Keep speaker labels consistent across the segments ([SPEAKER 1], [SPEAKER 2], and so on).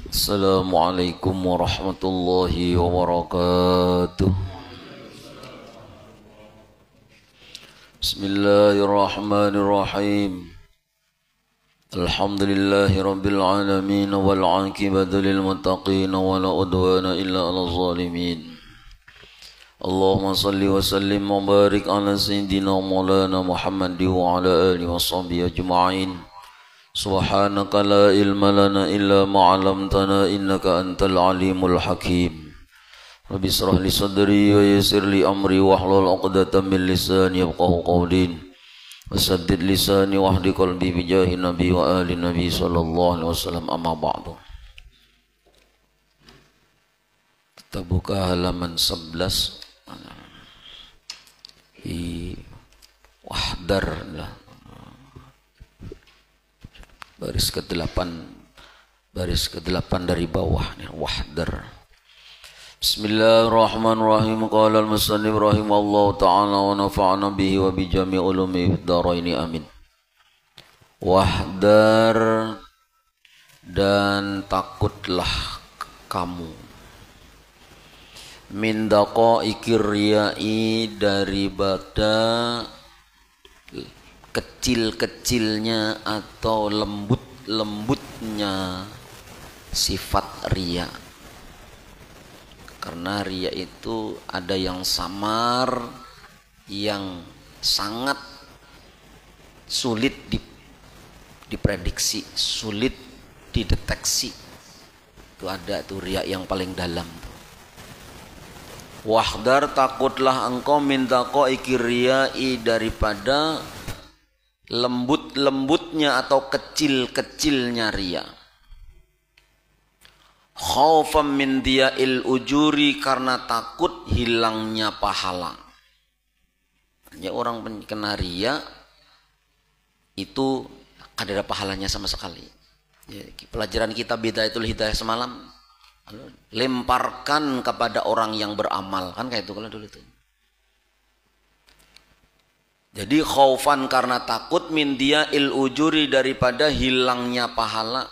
[SPEAKER 1] Assalamualaikum warahmatullahi wabarakatuh. Bismillahirrahmanirrahim. Alhamdulillahi rabbil alamin wal 'aqibatu lil muttaqin wa la udwana illa 'alal zalimin. Allahumma salli wa sallim wa barik ala sayyidina maulana Muhammad wa ala alihi wa sahbihi ajma'in. Subhanaka la ilma lana illa ma 'allamtana innaka antal alimul hakim. Rabbi israh li sadri wa yassir li amri wahlul 'uqdatam min lisani yafqahu qawli. Wasaddid lisani wahdi qalbi bi jahi nabi wa ali nabi sallallahu alaihi wasallam, amma ba'du. Kita buka halaman 11 di Wahdar lah. Baris ke-8 dari bawah nih, Wahdar. Bismillahirrahmanirrahim. Qala al-musannif rahimallahu ta'ala wa nafa'ana bihi wa bi jami' ulumi daraini amin. Wahdar, dan takutlah kamu, min daqaiqir riya'i, daripada kecil-kecilnya atau lembut-lembutnya sifat riya. Karena riya itu ada yang samar, yang sangat sulit diprediksi, sulit dideteksi. Itu ada tuh riya yang paling dalam. Wahdar, takutlah engkau min daqaiqir riya'i, daripada lembut-lembutnya atau kecil-kecilnya riya. Khaufam min diya'il ujuri, karena takut hilangnya pahala. Ya, orang kena riya itu ada pahalanya sama sekali. Ya, pelajaran kita Bidayatul Hidayah semalam, lemparkan kepada orang yang beramal, kan kayak itu kalau dulu itu. Jadi khaufan, karena takut, min diya'il ujuri, daripada hilangnya pahala,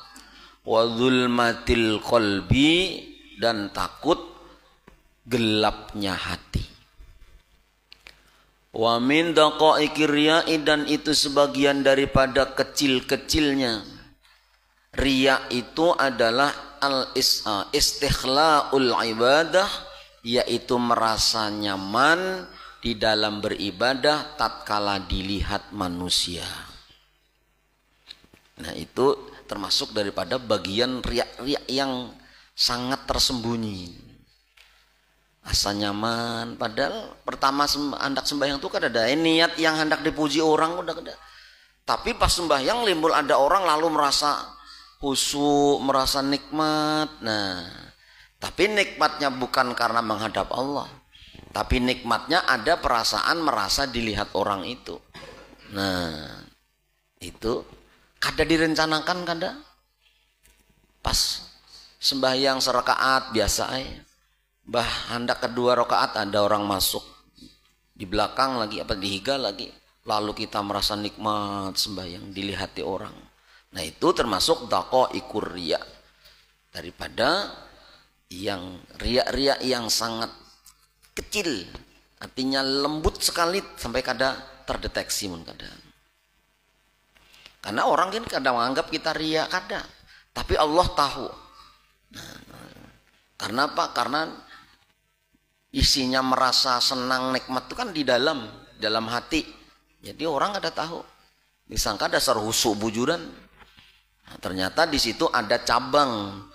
[SPEAKER 1] wa zulmatil qalbi, dan takut gelapnya hati. Wa min daqaiqir riya'i, dan itu sebagian daripada kecil-kecilnya riya. Itu adalah istikhla'ul ibadah, yaitu merasa nyaman di dalam beribadah tatkala dilihat manusia. Nah, itu termasuk daripada bagian riya yang sangat tersembunyi. Asa nyaman, padahal pertama hendak sembahyang itu kan ada niat yang hendak dipuji orang, udah ada. Tapi pas sembahyang limbul ada orang lalu merasa khusyuk, merasa nikmat. Nah, tapi nikmatnya bukan karena menghadap Allah, tapi nikmatnya ada perasaan merasa dilihat orang itu. Nah, itu kada direncanakan, kada. Pas sembahyang serakaat biasa aja, hendak kedua rakaat ada orang masuk di belakang lagi, dihiga lagi, lalu kita merasa nikmat sembahyang dilihati orang. Nah, itu termasuk daqaiqur riya, daripada yang riya-riya yang sangat kecil, artinya lembut sekali sampai kada terdeteksi mun kada. Karena orang kan kadang menganggap kita riya, kada, tapi Allah tahu. Nah, karena apa? Karena isinya merasa senang nikmat itu kan di dalam hati. Jadi orang kada tahu, disangka dasar husuk bujuran. Nah, ternyata di situ ada cabang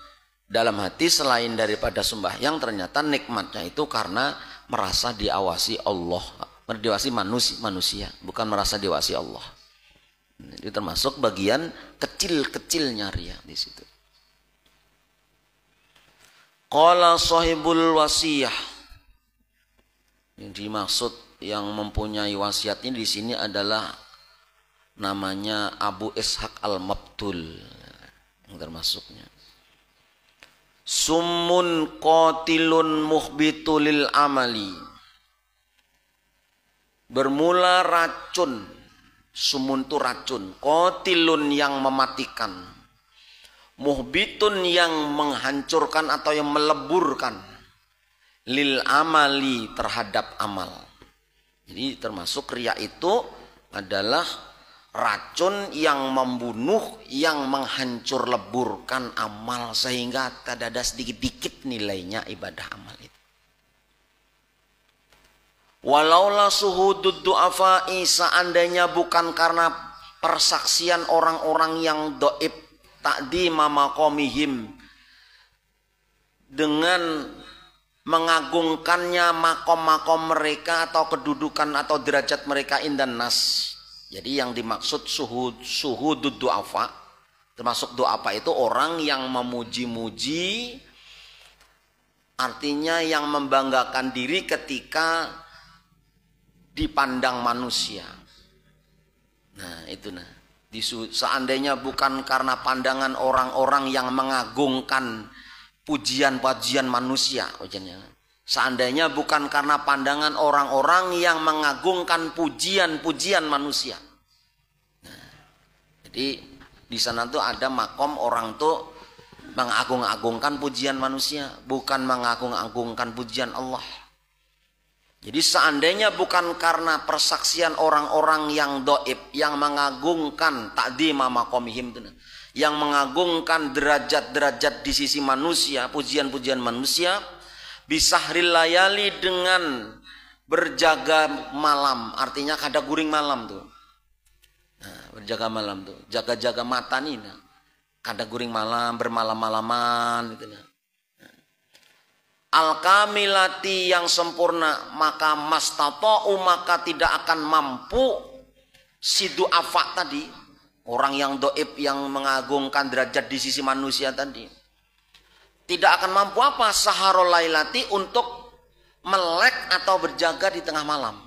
[SPEAKER 1] dalam hati selain daripada sembahyang. Ternyata nikmatnya itu karena merasa diawasi Allah, diawasi manusia, bukan merasa diawasi Allah. Itu termasuk bagian kecil-kecilnya riya di situ. Qala sahibul wasiyah, yang dimaksud yang mempunyai wasiat ini di sini adalah namanya Abu Ishaq al-Mabtul, yang termasuknya. Summun qatilun muhbitulil amali, bermula racun. Sumun itu racun, qatilun yang mematikan, muhbitun yang menghancurkan atau yang meleburkan, lil amali terhadap amal. Jadi termasuk riya itu adalah racun yang membunuh, yang menghancur leburkan amal sehingga tidak ada sedikit-dikit nilainya ibadah amal itu. Walaulah suhudud du'afai, seandainya bukan karena persaksian orang-orang yang doib ta'dima maqamihim, dengan mengagungkannya makom-makom mereka atau kedudukan atau derajat mereka indan nas. Jadi yang dimaksud suhudud du'afa, termasuk du'afa itu orang yang memuji-muji, artinya yang membanggakan diri ketika dipandang manusia. Nah itu nah. Seandainya bukan karena pandangan orang-orang yang mengagungkan pujian-pujian manusia, seandainya bukan karena pandangan orang-orang yang mengagungkan pujian-pujian manusia. Nah, jadi di sana tuh ada makom orang tuh mengagung-agungkan pujian manusia, bukan mengagung-agungkan pujian Allah. Jadi seandainya bukan karena persaksian orang-orang yang doib, yang mengagungkan ta'dima maqamihim, yang mengagungkan derajat-derajat di sisi manusia, pujian-pujian manusia, bisahril layali, dengan berjaga malam, artinya kada guring malam tuh. Nah, berjaga malam tuh, jaga-jaga mata nih, nah. Kada guring malam, bermalam-malaman gitu nah. Al-kamilati, yang sempurna, maka mastata'u, maka tidak akan mampu si du'afa tadi, orang yang doib yang mengagungkan derajat di sisi manusia tadi, tidak akan mampu apa? Saharul lailati, untuk melek atau berjaga di tengah malam.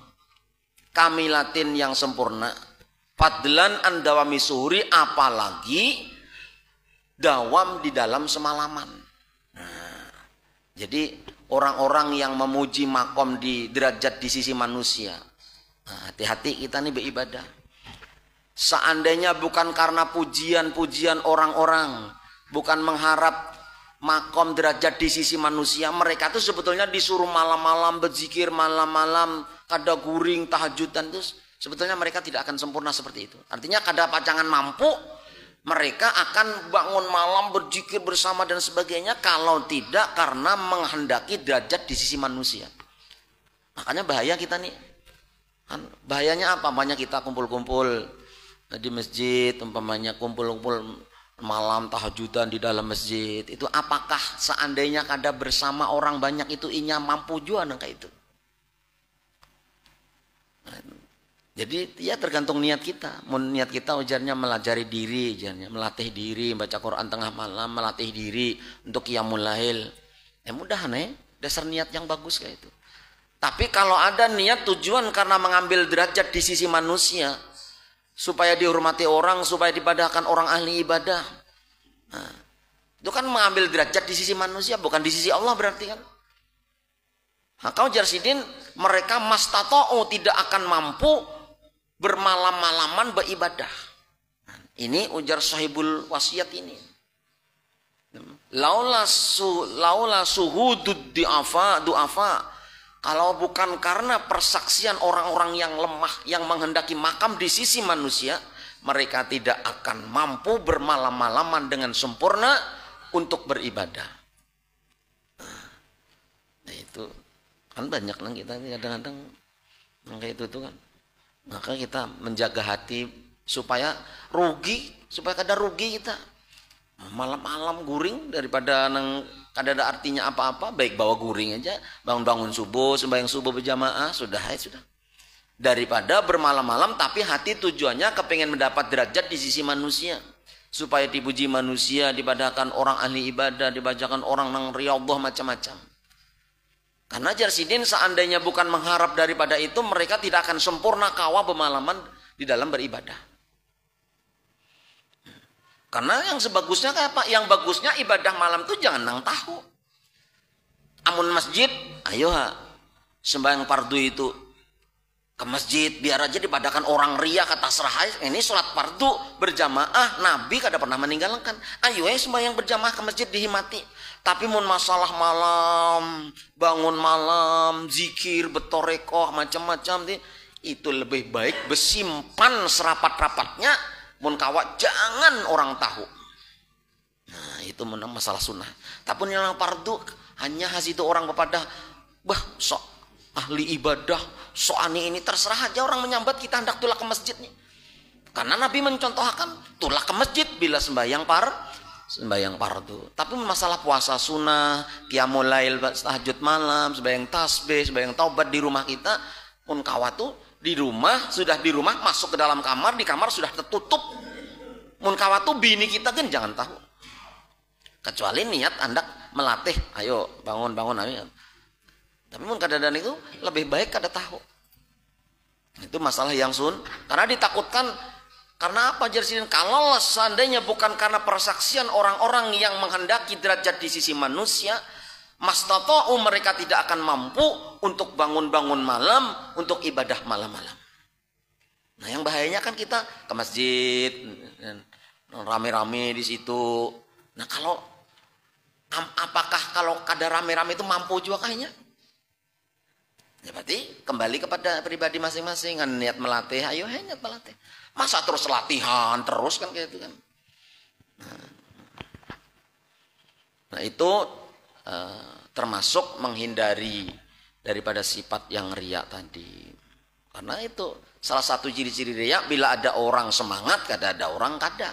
[SPEAKER 1] Kamilatin, yang sempurna, fadlan an dawami suhuri, apalagi dawam di dalam semalaman. Nah, jadi orang-orang yang memuji makom di derajat di sisi manusia, nah, hati-hati kita nih beribadah. Seandainya bukan karena pujian-pujian orang-orang, bukan mengharap makom derajat di sisi manusia, mereka tuh sebetulnya disuruh malam-malam berzikir, malam-malam kada guring tahajudan, tuh sebetulnya mereka tidak akan sempurna seperti itu. Artinya kada pacangan mampu mereka akan bangun malam berzikir bersama dan sebagainya, kalau tidak karena menghendaki derajat di sisi manusia. Makanya bahaya kita nih. Kan bahayanya apa? Banyak kita kumpul-kumpul di masjid, umpamanya kumpul-kumpul malam tahajudan di dalam masjid. Itu apakah seandainya kada bersama orang banyak itu inya mampu juga kayak itu? Jadi ya tergantung niat kita. Niat kita ujarnya melajari diri, ujarnya melatih diri, baca Quran tengah malam, melatih diri untuk qiyamul lail. Mudah nih, dasar niat yang bagus kayak itu. Tapi kalau ada niat tujuan karena mengambil derajat di sisi manusia, supaya dihormati orang, supaya dipadahkan orang ahli ibadah, nah, itu kan mengambil derajat di sisi manusia, bukan di sisi Allah berarti kan. Maka ujar sidin, mereka mastata'u, tidak akan mampu bermalam-malaman beribadah. Ini ujar sahibul wasiat ini. Laula suhudud du'afa, kalau bukan karena persaksian orang-orang yang lemah yang menghendaki makam di sisi manusia, mereka tidak akan mampu bermalam-malaman dengan sempurna untuk beribadah. Nah itu kan banyak lah kita kadang-kadang kayak itu tuh kan. Maka kita menjaga hati supaya kada rugi kita. Malam-malam guring daripada kada ada artinya apa-apa, baik bawa guring aja, bangun-bangun subuh, sembahyang subuh berjamaah, sudah. Daripada bermalam-malam tapi hati tujuannya kepengen mendapat derajat di sisi manusia, supaya dipuji manusia, dipadahkan orang ahli ibadah, dibacakan orang nang riyadhah macam-macam. Karena Jarsidin seandainya bukan mengharap daripada itu, mereka tidak akan sempurna kawa bermalaman di dalam beribadah. Karena yang sebagusnya kayak apa? Yang bagusnya ibadah malam itu jangan nang tahu. Amun masjid, ayo sembahyang fardu itu ke masjid biar aja dipadakan orang ria kata serahai. Ini sholat fardu berjamaah Nabi kada pernah meninggalkan. Ayo sembahyang berjamaah ke masjid dihimati. Tapi mun masalah malam, bangun malam, zikir, betorekoh, macam-macam itu lebih baik besimpan serapat-rapatnya. Mun kawat jangan orang tahu. Nah itu masalah sunnah. Tapi yang fardu hanya hasitu orang kepada sok ahli ibadah, soani ini terserah aja orang menyambat kita hendak tulak ke masjid nih. Karena Nabi mencontohkan tulak ke masjid bila sembahyang fardu. Tapi masalah puasa sunnah, qiyamul lail, tahajud malam, sembahyang tasbih, sembahyang taubat di rumah kita, pun kawat tuh di rumah masuk ke dalam kamar, di kamar sudah tertutup. Mun kawat tuh bini kita kan jangan tahu. Kecuali niat hendak melatih, ayo bangun ayo. Tapi mun kadang itu lebih baik kada tahu. Itu masalah yang karena ditakutkan. Karena apa Jersin? Kalau seandainya bukan karena persaksian orang-orang yang menghendaki derajat di sisi manusia, mastata'u mereka tidak akan mampu untuk bangun-bangun malam untuk ibadah malam-malam. Nah yang bahayanya kan kita ke masjid rame-rame di situ. Nah apakah kalau kada rame-rame itu mampu juga kayaknya? Ya berarti kembali kepada pribadi masing-masing kan niat melatih, ayo niat melatih. Masa terus latihan terus kan kayak itu kan. Nah itu termasuk menghindari daripada sifat yang riak tadi. Karena itu salah satu ciri-ciri riak bila ada orang semangat, kada ada orang kada.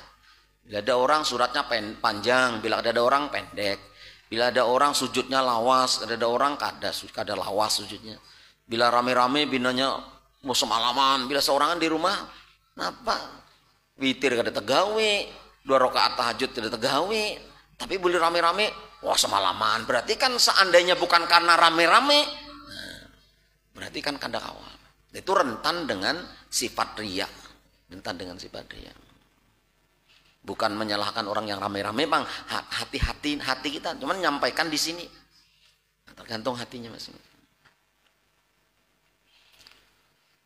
[SPEAKER 1] Bila ada orang suratnya panjang, bila ada orang pendek. Bila ada orang sujudnya lawas, kada ada orang kada lawas sujudnya. Bila rame-rame binanya mau semalaman, bila seorangan di rumah, kenapa? Witir kada tegawe, 2 rakaat tahajud kada tegawe, tapi boleh rame-rame, wah semalaman. Berarti kan seandainya bukan karena rame-rame, berarti kan kada kawal. Itu rentan dengan sifat riya, Bukan menyalahkan orang yang rame-rame, bang. Hati kita, cuman nyampaikan di sini. Tergantung hatinya masing-masing.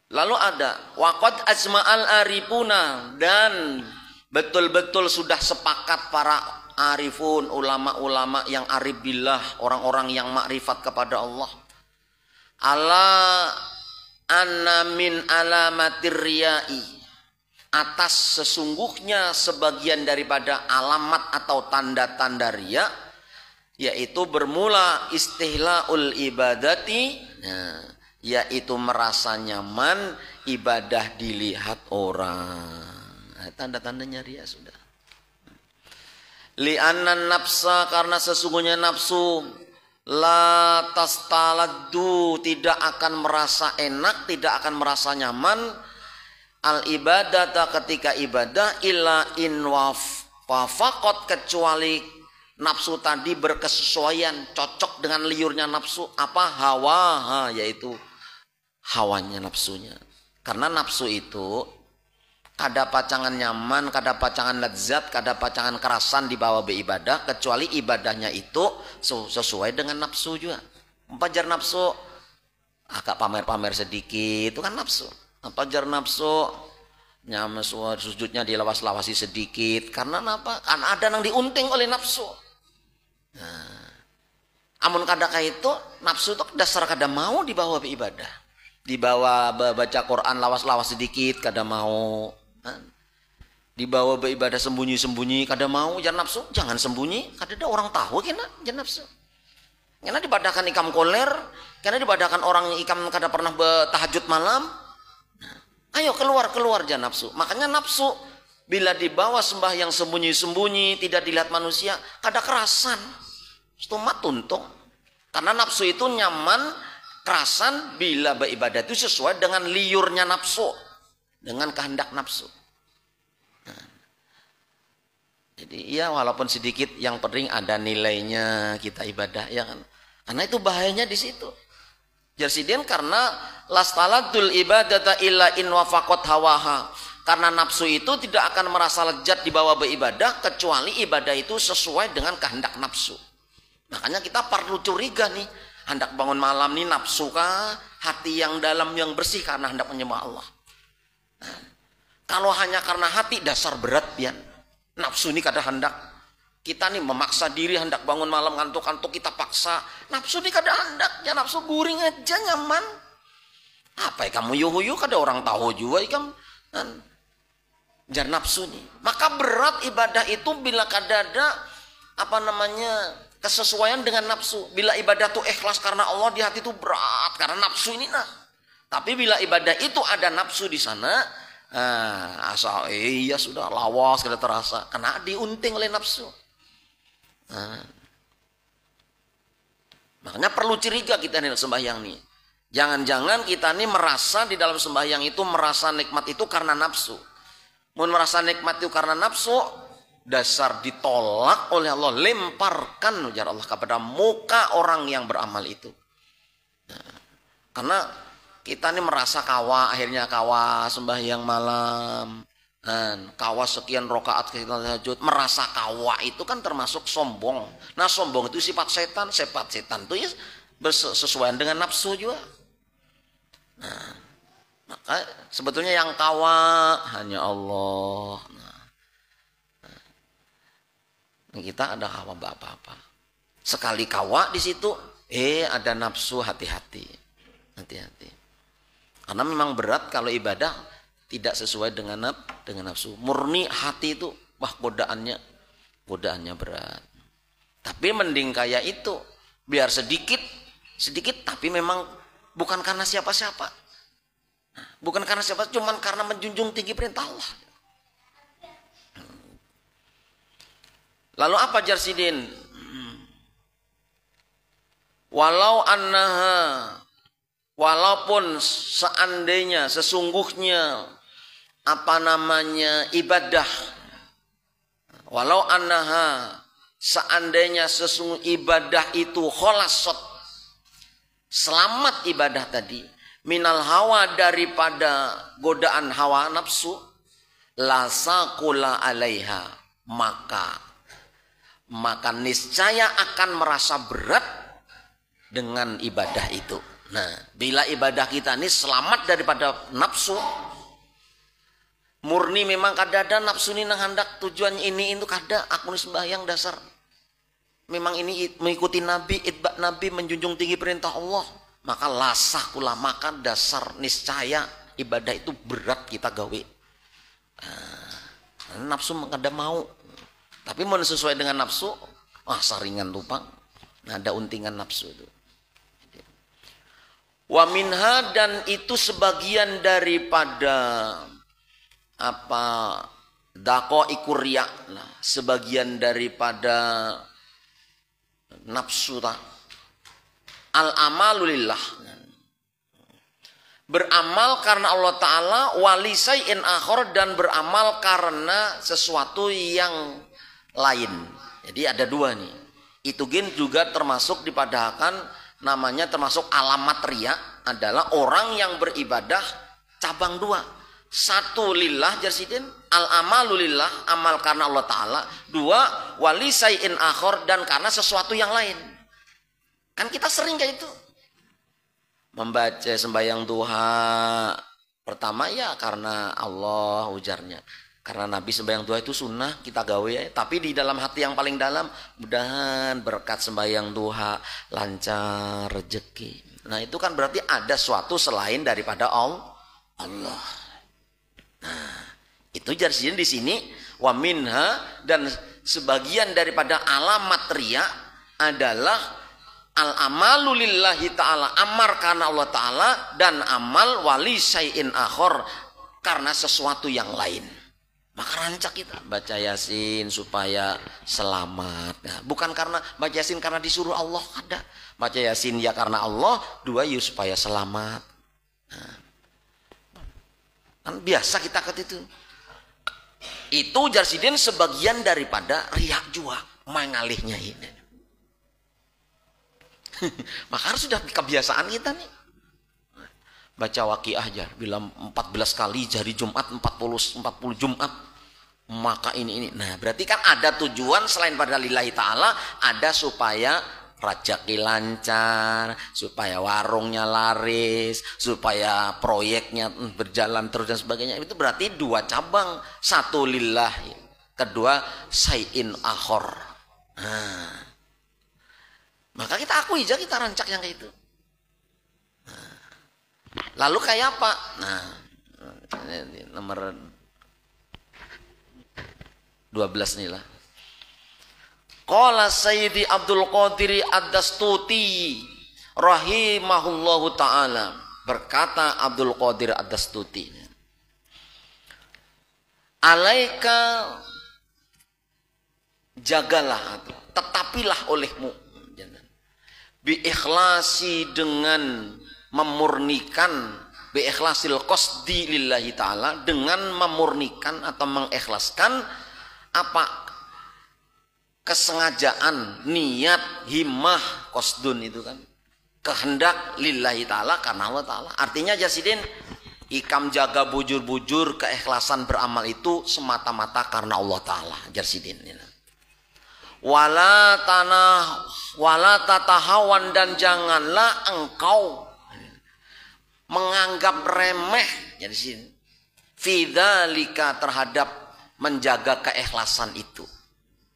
[SPEAKER 1] Lalu ada waqad ajma'al arifuna, dan betul-betul sudah sepakat para arifun, ulama-ulama yang arif billah, orang-orang yang makrifat kepada Allah, ala anna min alamatir riya'i, atas sesungguhnya sebagian daripada alamat atau tanda-tanda riya, yaitu bermula istihlaul ibadati, yaitu merasa nyaman ibadah dilihat orang. Tanda-tandanya riya sudah. Li'annan nafsa, karena sesungguhnya nafsu la tastaladdu, tidak akan merasa enak, tidak akan merasa nyaman al ibadata, ketika ibadah, illa in wafaqat, kecuali nafsu tadi berkesesuaian, cocok dengan liurnya nafsu, apa hawa, yaitu hawanya nafsunya. Karena nafsu itu kada pacangan nyaman, kada pacangan lezat, kada pacangan kerasan dibawa beribadah, kecuali ibadahnya itu sesuai dengan nafsu juga. Pajar nafsu agak pamer-pamer sedikit, itu kan nafsu. Pajar nafsu nyaman sujudnya dilawas-lawasi sedikit, karena apa? Karena ada yang diunting oleh nafsu. Amun kada itu nafsu itu dasar kada mau dibawa beribadah. Dibawa baca Quran lawas-lawas sedikit kada mau, dibawa beribadah sembunyi-sembunyi kada mau. Jangan nafsu, jangan sembunyi, kada ada orang tahu kena jangan nafsu. Karena dibadahkan ikam koler, karena dibadahkan orang ikam kada pernah bertahajud malam. Ayo keluar jangan nafsu. Makanya nafsu bila dibawa sembahyang sembunyi-sembunyi, tidak dilihat manusia, kada kerasan, stomat tuntung. Karena nafsu itu nyaman kerasan bila beribadah itu sesuai dengan liurnya nafsu, dengan kehendak nafsu. Jadi ya walaupun sedikit, yang penting ada nilainya kita ibadah, ya kan? Karena itu bahayanya di situ. Jarsiden karena lastaladul ibadata illa in wafaqat hawaha. Karena nafsu itu tidak akan merasa lezat dibawa beribadah kecuali ibadah itu sesuai dengan kehendak nafsu. Makanya kita perlu curiga nih, hendak bangun malam nih nafsu kah hati yang dalam yang bersih karena hendak menyembah Allah. Kalau hanya karena hati, dasar berat pian. Nafsu ini kada hendak. Kita nih memaksa diri hendak bangun malam ngantuk-ngantuk kita paksa. Nafsu ini kada hendak. Ya nafsu guring aja nyaman. Apa ya kamu yuhu-yuh kada orang tahu juga ikam. Jangan nafsu nih. Maka berat ibadah itu bila kada ada kesesuaian dengan nafsu. Bila ibadah itu ikhlas karena Allah di hati itu berat karena nafsu ini nah. Tapi bila ibadah itu ada nafsu di sana, asal iya sudah lawas kada terasa kena diunting oleh nafsu. Makanya perlu curiga kita nih sembahyang nih. Jangan-jangan kita nih merasa di dalam sembahyang itu merasa nikmat itu karena nafsu. Mau merasa nikmat itu karena nafsu, dasar ditolak oleh Allah, lemparkan ujar Allah kepada muka orang yang beramal itu. Karena kita ini merasa akhirnya kawa sembahyang malam, kawa sekian rakaat kita tahajud, merasa kawa itu kan termasuk sombong. Nah sombong itu sifat setan itu ya bersesuaian dengan nafsu juga. Nah, maka sebetulnya yang kawa hanya Allah. Kita ada kawa apa-apa. Sekali kawa di situ, ada nafsu, hati-hati. Karena memang berat kalau ibadah tidak sesuai dengan nafsu. Murni hati itu, godaannya berat. Tapi mending kayak itu, biar sedikit tapi memang bukan karena siapa-siapa. Bukan karena siapa, cuman karena menjunjung tinggi perintah Allah. Lalu apa Jarsidin? Walaupun seandainya sesungguhnya ibadah, walau annaha seandainya sesungguh ibadah itu kholasot, selamat ibadah tadi minal hawa daripada godaan hawa nafsu, lasaqula alaiha, maka niscaya akan merasa berat dengan ibadah itu. Nah, bila ibadah kita ini selamat daripada nafsu, murni memang kada ada nafsu ini nang hendak tujuan ini itu kada, aku nih sembahyang dasar memang ini mengikuti Nabi, itba Nabi, menjunjung tinggi perintah Allah, maka lasah kula, maka dasar niscaya ibadah itu berat kita gawe. Nafsu kada mau, tapi mau sesuai dengan nafsu, saringan tupang, ada untingan nafsu itu. Wa minha, dan itu sebagian daripada dako ikurya, sebagian daripada nafsu al amalulillah, beramal karena Allah Ta'ala, walisai'in akhor, dan beramal karena sesuatu yang lain. Jadi ada dua nih. Itu juga termasuk dipadahkan, namanya termasuk alamat riya, adalah orang yang beribadah cabang dua. Satu lillah Jarsidin, al amalulillah, amal karena Allah Ta'ala. Dua, walisai'in akhor, dan karena sesuatu yang lain. Kan kita sering kayak itu. Membaca sembahyang duha, pertama ya karena Allah ujarnya. Karena Nabi sembahyang duha itu sunnah, kita gawe ya. Tapi di dalam hati yang paling dalam, mudahan berkat sembahyang duha lancar rezeki. Nah itu kan berarti ada suatu selain daripada Allah. Nah itu Jarsidin di sini, wa minha, dan sebagian daripada alamat riya adalah al amalu lillahi ta'ala, amar karena Allah Ta'ala, dan amal wali syai'in akhor, karena sesuatu yang lain. Maka rancak kita baca Yasin supaya selamat. Nah, bukan karena baca Yasin karena disuruh Allah, ada. Baca Yasin ya karena Allah, dua ya supaya selamat. Nah, kan biasa kita kata itu. Itu Jarsidin sebagian daripada riak juga, mengalihnya ini. Maka harus sudah kebiasaan kita nih. Baca Waqiah aja bilang 14 kali hari Jumat, 40 Jumat. Maka ini. Nah, berarti kan ada tujuan selain pada lillahi ta'ala, ada supaya rajaki lancar, supaya warungnya laris, supaya proyeknya berjalan terus dan sebagainya. Itu berarti dua cabang, satu lillahi, kedua syai'in akhor. Nah, maka kita akui aja, kita rancak yang kayak itu. Nah, lalu kayak apa? Nah, nomor 12 nih lah. Qala Sayyidi Abdul Qadir Ad-Dastuti rahimahullahu ta'ala. Berkata Abdul Qadir Ad-Dastuti, alaika, jagalah, tetapilah olehmu, bi ikhlasi, dengan memurnikan, bi ikhlasil qasdi lillahi ta'ala, dengan memurnikan atau mengikhlaskan apa? Kesengajaan, niat, himmah, qasdun itu kan kehendak lillahi ta'ala, karena Allah ta'ala. Artinya Jasidin, ikam jaga bujur-bujur keikhlasan beramal itu semata-mata karena Allah ta'ala. Jasidin, wala tatahawan, dan janganlah engkau menganggap remeh, Jasidin, fidzalika, terhadap menjaga keikhlasan itu.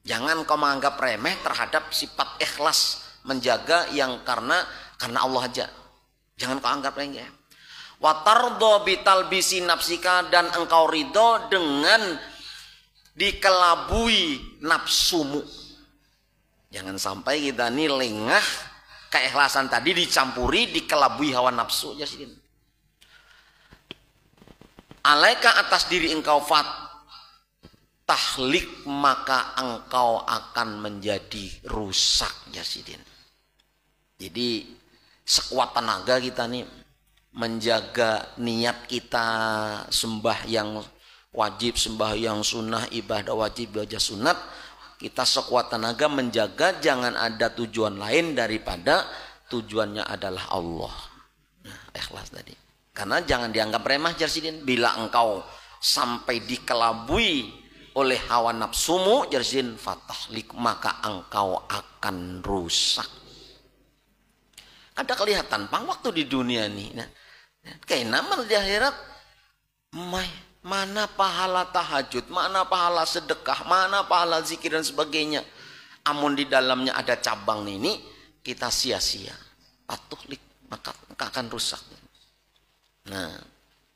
[SPEAKER 1] Jangan kau menganggap remeh terhadap sifat ikhlas, menjaga yang karena Allah aja. Jangan kau anggap remeh. Wa tardo bitalbisi nafsika, dan engkau ridho dengan dikelabui nafsumu. Jangan sampai kita ini lengah, keikhlasan tadi dicampuri dikelabui hawa nafsu. Alaika, atas diri engkau tahlik, maka engkau akan menjadi rusak, Jasidin. Jadi sekuat tenaga kita nih menjaga niat kita, sembahyang wajib, sembahyang sunnah, ibadah wajib, ibadah sunat, kita sekuat tenaga menjaga jangan ada tujuan lain daripada tujuannya adalah Allah. Nah, ikhlas tadi. Karena jangan dianggap remeh, Jasidin. Bila engkau sampai dikelabui oleh hawa nafsumu, jarzin fatahlik, maka engkau akan rusak. Ada kelihatan pang waktu di dunia nih. Nah, kayak nama di akhirat, mana pahala tahajud, mana pahala sedekah, mana pahala zikir dan sebagainya. Amun di dalamnya ada cabang ini, kita sia-sia. Fatahlik, maka akan rusak. Nah,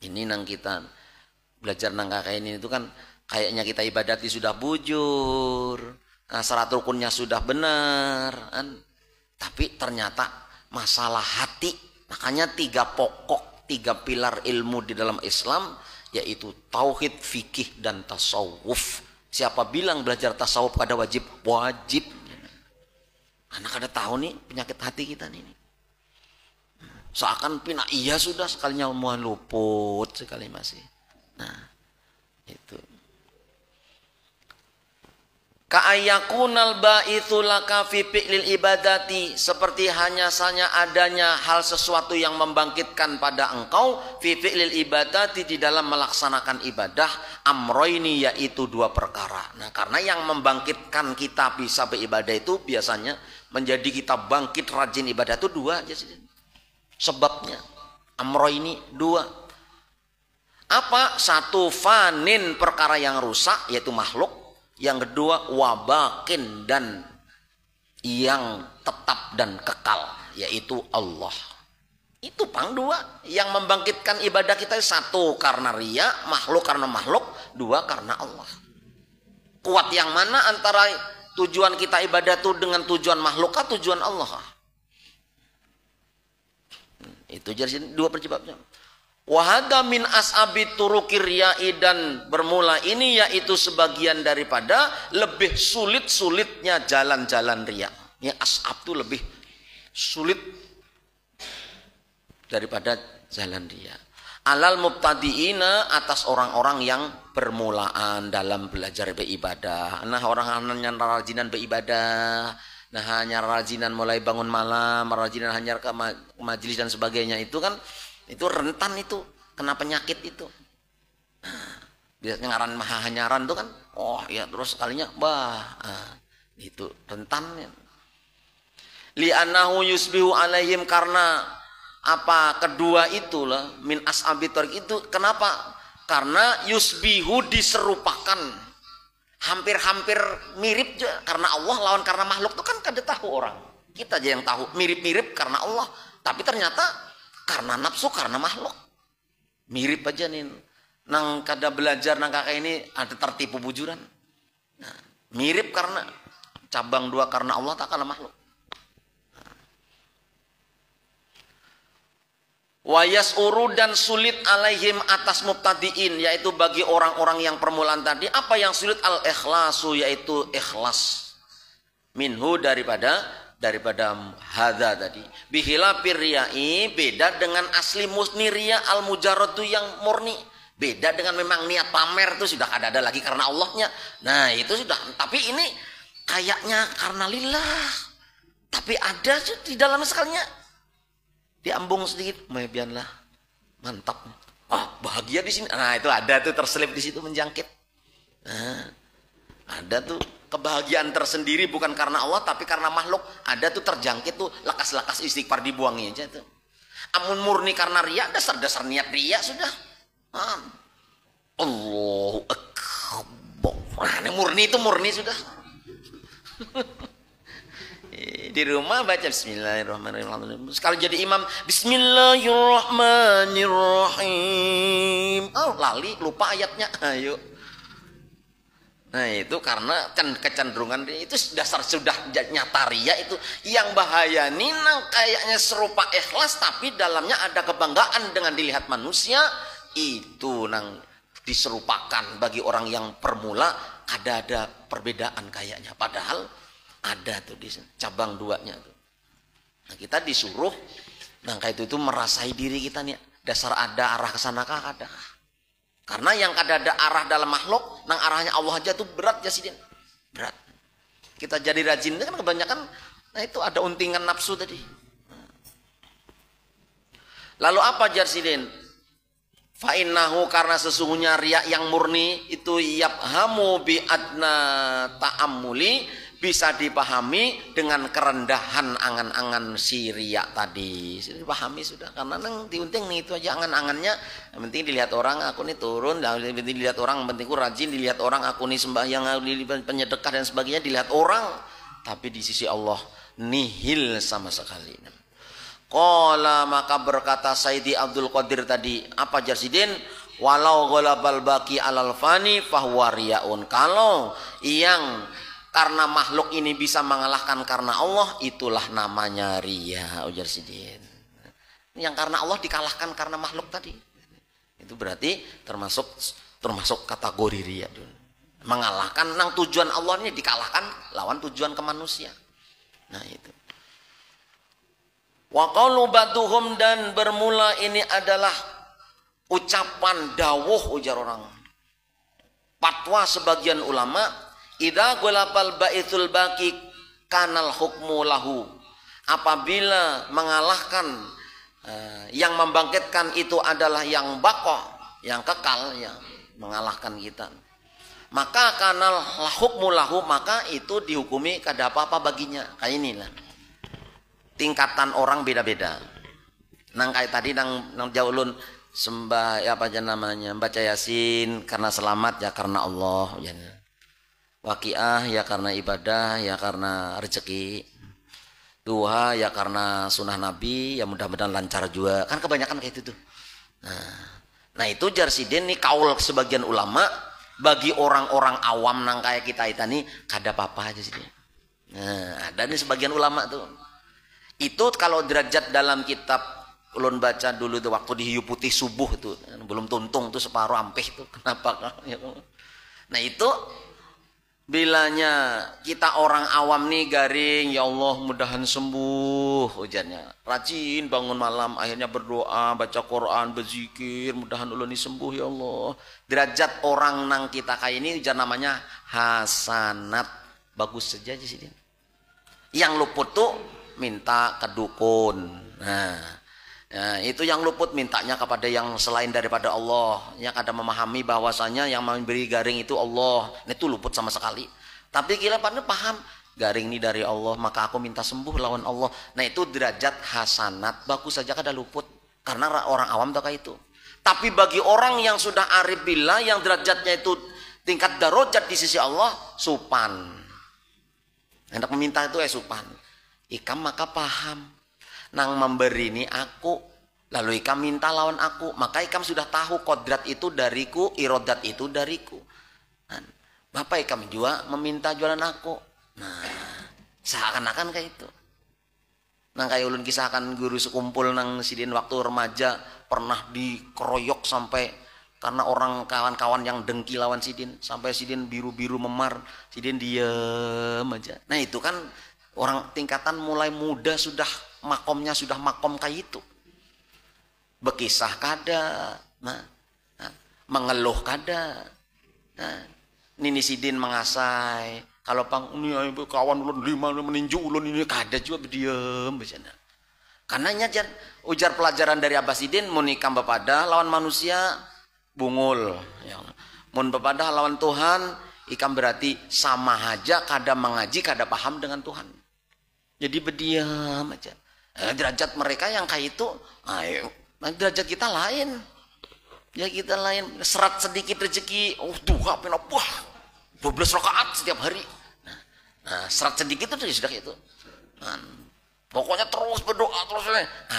[SPEAKER 1] ini nang kita belajar nang kayak ini itu kan, kayaknya kita ibadati sudah bujur, syarat rukunnya sudah benar, kan? Tapi ternyata masalah hati. Makanya 3 pokok, 3 pilar ilmu di dalam Islam, yaitu tauhid, fikih, dan tasawuf. Siapa bilang belajar tasawuf pada wajib? Wajib. Anak ada tahu nih penyakit hati kita nih. Seakan pina iya sudah, sekalinya mau luput sekali masih. Nah, itu. Ka'ayyakunal ba'itsu laka fi fi'lil ibadati, seperti hanya saja adanya hal sesuatu yang membangkitkan pada engkau fi fi'lil ibadati, di dalam melaksanakan ibadah, amroini, yaitu 2 perkara. Nah, karena yang membangkitkan kita bisa beribadah itu biasanya menjadi kita bangkit rajin ibadah itu 2 aja sih. Sebabnya amroini 2. Apa? 1 fanin, perkara yang rusak yaitu makhluk. Yang kedua wabakin, dan yang tetap dan kekal yaitu Allah. Itu pang 2 yang membangkitkan ibadah kita. 1 karena riya, makhluk karena makhluk, 2 karena Allah. Kuat yang mana antara tujuan kita ibadah itu dengan tujuan makhluk atau tujuan Allah? Itu jadi 2 penyebabnya. Wahada min as'abi turuki riyai, dan bermula ini yaitu sebagian daripada lebih sulit-sulitnya jalan-jalan riya. Ya, as'ab itu lebih sulit daripada jalan riya. Alal mubtadiina, atas orang-orang yang permulaan dalam belajar beribadah. Nah, orang yang rajinan beribadah, nah hanya rajinan mulai bangun malam, rajinan hanya ke majelis dan sebagainya, itu kan itu rentan itu kena penyakit itu. Nah, biasanya ngaran mahanyaran itu kan, oh ya terus sekalinya itu rentan ya. li'annahu yusbihu alaihim, karena apa kedua itulah min ashabi thariq itu kenapa? Karena yusbihu diserupakan, hampir-hampir mirip juga karena Allah lawan karena makhluk itu kan kada tahu orang. Kita aja yang tahu mirip-mirip karena Allah, tapi ternyata karena nafsu karena makhluk. Mirip aja nih. Nang kada belajar nang kakak ini ada tertipu bujuran. Nah, mirip karena cabang dua karena Allah tak karena makhluk. Wayas uru dan sulit alaihim atas mubtadiin, yaitu bagi orang-orang yang permulaan tadi apa yang sulit? Al ikhlasu, yaitu ikhlas minhu daripada hadza tadi. Bihila piriyai, beda dengan asli musni riya al mujarradu yang murni. Beda dengan memang niat pamer itu sudah ada lagi karena Allahnya. Nah itu sudah, tapi ini kayaknya karena lillah, tapi ada di dalam sekalinya diambung sedikit, biarlah mantap, bahagia di sini. Nah itu ada tuh terselip di situ menjangkit. Nah, ada tuh kebahagiaan tersendiri bukan karena Allah tapi karena makhluk. Ada tuh terjangkit tuh lekas-lekas istighfar dibuangi aja tuh. Amun murni karena riya, dasar-dasar niat riya sudah. Allahu akbar. Nah, ini murni itu murni sudah. Di rumah baca Bismillahirrahmanirrahim. Sekali jadi imam Bismillahirrahmanirrahim. Lali lupa ayatnya. Ayo. Nah itu karena kecenderungan itu dasar sudah nyata ria itu. Yang bahaya nih nang kayaknya serupa ikhlas tapi dalamnya ada kebanggaan dengan dilihat manusia. Itu nang diserupakan bagi orang yang permula ada perbedaan kayaknya. Padahal ada tuh di cabang duanya tuh. Nah, kita disuruh nah kayak itu merasai diri kita nih, dasar ada arah ke sana kah ada. Karena yang ada arah dalam makhluk, nang arahnya Allah aja tuh berat ya sidin. Berat. Kita jadi rajin kan kebanyakan nah itu ada untingan nafsu tadi. Lalu apa jarsidin? Fa innahu, karena sesungguhnya riya yang murni itu yabhamu bi adna ta'ammuli, bisa dipahami dengan kerendahan angan-angan si riya tadi. Sudah dipahami sudah, karena nang diunting nih itu aja angan-angannya. Yang penting dilihat orang aku nih turun, yang penting dilihat orang, yang penting ku rajin, dilihat orang aku nih sembahyang, penyedekah dan sebagainya dilihat orang, tapi di sisi Allah nihil sama sekali. Qala, maka berkata Sayyidi Abdul Qadir tadi, apa jarsidin? Walau ghalabal baqi alal fani fahuwa riyaun. Kalau yang karena makhluk ini bisa mengalahkan karena Allah, itulah namanya riya, ujar sidin. Yang karena Allah dikalahkan karena makhluk tadi, itu berarti termasuk kategori riya. Mengalahkan nang tujuan Allah ini dikalahkan lawan tujuan ke manusia. Nah itu. Wa qalu batuhum, dan bermula ini adalah ucapan dawuh ujar orang. Fatwa sebagian ulama, idza ghalabal baitul baqi kanal hukmu lahu. Apabila mengalahkan yang membangkitkan itu adalah yang baqa, yang kekal, yang mengalahkan kita, maka kanal hukmu lahu, maka itu dihukumi kada apa-apa baginya. Kayak inilah tingkatan orang beda-beda. Nang kayak tadi nang jaulun sembah ya apa aja namanya, baca Yasin karena selamat ya karena Allah ya. Waqiah ya karena ibadah ya karena rezeki. Duha ya karena sunnah Nabi, ya mudah-mudahan lancar juga. Kan kebanyakan kayak itu tuh. Nah itu jarsidin nih kaul sebagian ulama, bagi orang-orang awam nang kayak kita ini kada apa-apa aja sih. Nah, ada nih sebagian ulama tuh. Itu kalau derajat dalam kitab ulun baca dulu tuh waktu di hiu putih subuh tuh, belum tuntung tuh separuh ampih tuh. Kenapa? Nah itu bilanya kita orang awam nih garing, ya Allah mudahan sembuh ujarnya, rajin bangun malam, akhirnya berdoa, baca Quran, berzikir, mudahan ulun ini sembuh ya Allah. Derajat orang nang kita kayak ini ujar namanya hasanat, bagus saja sih dia. Yang luput tuh minta ke dukun. Nah, itu yang luput mintanya kepada yang selain daripada Allah, yang ada memahami bahwasanya yang memberi garing itu Allah. Itu luput sama sekali. Tapi kita pada paham garing ini dari Allah, maka aku minta sembuh lawan Allah. Nah itu derajat hasanat, bagus saja kada luput. Karena orang awam tak kayak itu. Tapi bagi orang yang sudah arif billah, yang derajatnya itu tingkat darajat di sisi Allah, supan. Hendak meminta itu supan. Ikam maka paham. Nang memberi ini aku, lalu ikam minta lawan aku, maka ikam sudah tahu kodrat itu dariku, irodat itu dariku. Nah, Bapak ikam juga meminta jualan aku. Nah, seakan-akan kayak itu. Nang kayak ulun kisahkan guru sekumpul nang sidin waktu remaja pernah dikeroyok sampai karena orang kawan-kawan yang dengki lawan sidin sampai sidin biru-biru memar, sidin diem aja. Nah itu kan orang tingkatan mulai muda sudah makomnya sudah makom kayak itu. Bekisah kada, mengeluh kada. Nah, nini sidin mengasai. Kalau pang ini kawan ulun 5 meninju ulun ini kada juga berdiam bencana. Karena nyajar ujar pelajaran dari Abbasidin munikam bepada lawan manusia bungul. Mun bepada lawan Tuhan ikam berarti sama aja kada mengaji kada paham dengan Tuhan. Jadi berdiam aja. Derajat mereka yang kayak itu, ayo, derajat kita lain. Ya kita lain serat sedikit rezeki, duha penopah. 12 rakaat setiap hari. Nah, serat sedikit itu sudah itu. Nah, pokoknya terus berdoa terus.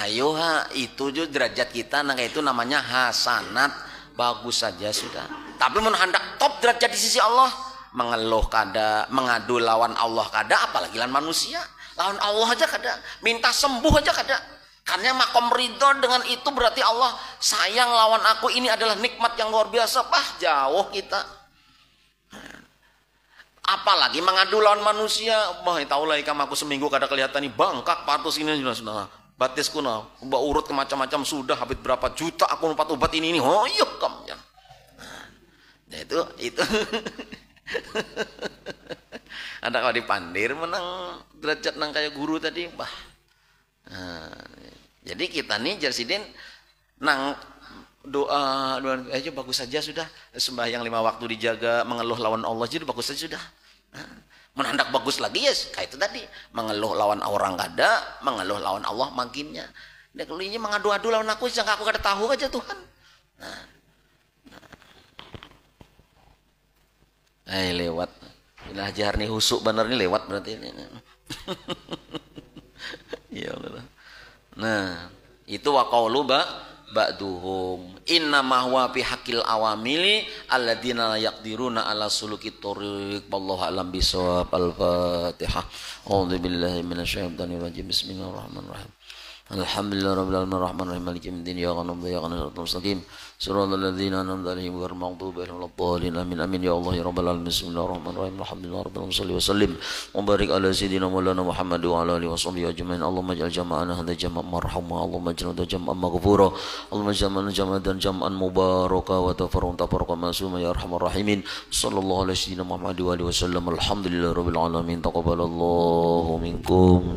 [SPEAKER 1] Ayo itu juga derajat kita. Nah itu namanya hasanat. Bagus saja sudah. Tapi hendak top derajat di sisi Allah, mengeluh kada, mengadu lawan Allah kada, apalagi lawan manusia. Lawan Allah aja kada. Minta sembuh aja kada. Karena makom ridho dengan itu berarti Allah sayang lawan aku, ini adalah nikmat yang luar biasa. Jauh kita. Apalagi mengadu lawan manusia. Tahu lah ikam aku seminggu kada kelihatan nih bangkak patus ini sudah. Batisku nah, mbak urut ke macam-macam sudah habis berapa juta aku numpat obat ini. Oh iya kamu. Nah itu. Ada kalau dipandir menang derajat nang kayak guru tadi, jadi kita nih Jarsidin nang doa aja bagus saja sudah, sembahyang 5 waktu dijaga, mengeluh lawan Allah jadi bagus saja sudah. Menandak bagus lagi ya kayak itu tadi, mengeluh lawan orang kada, mengeluh lawan Allah makinnya. Dia keluarnya mengadu-adu lawan aku, jangan aku kada tahu aja Tuhan. Lewat. Bila ajar nih husuk bener nih lewat berarti ini. Ya Allah. Nah, itu waqaulu ba'duhum inna ma huwa fi haqqil awamili alladziina la yaqdiruna ala suluki thoriq wallahu alam bisawab. Al-Fatihah. A'udzu billahi minasyaitonir rajim. Bismillahirrahmanirrahim. Alhamdulillahirabbil alamin arrahmanir rahim maliki yaumiddin iyyaka na'budu wa iyyaka nasta'in mustaqim siratal ladzina an'amta 'alaihim ghairil maghdubi alaihim waladdallin amin amin ya Allah ya rabbal alamin bismillahirrahmanirrahim alhamdulillahirabbil alamin wa sallim wa barik ala sayyidina maulana Muhammad wa ala alihi washabihi ajmain Allahumma ij'al jama'ana hadha jama'an marhuma Allahumma ij'al jama'an maghfura Allahumma ij'al jama'an jama'an mubaraka wa tafarraqan masuma ya arhamar rahimin sallallahu alaihi sayyidina Muhammad wa alihi wasallam alhamdulillahirabbil alamin taqabbalallahu minkum.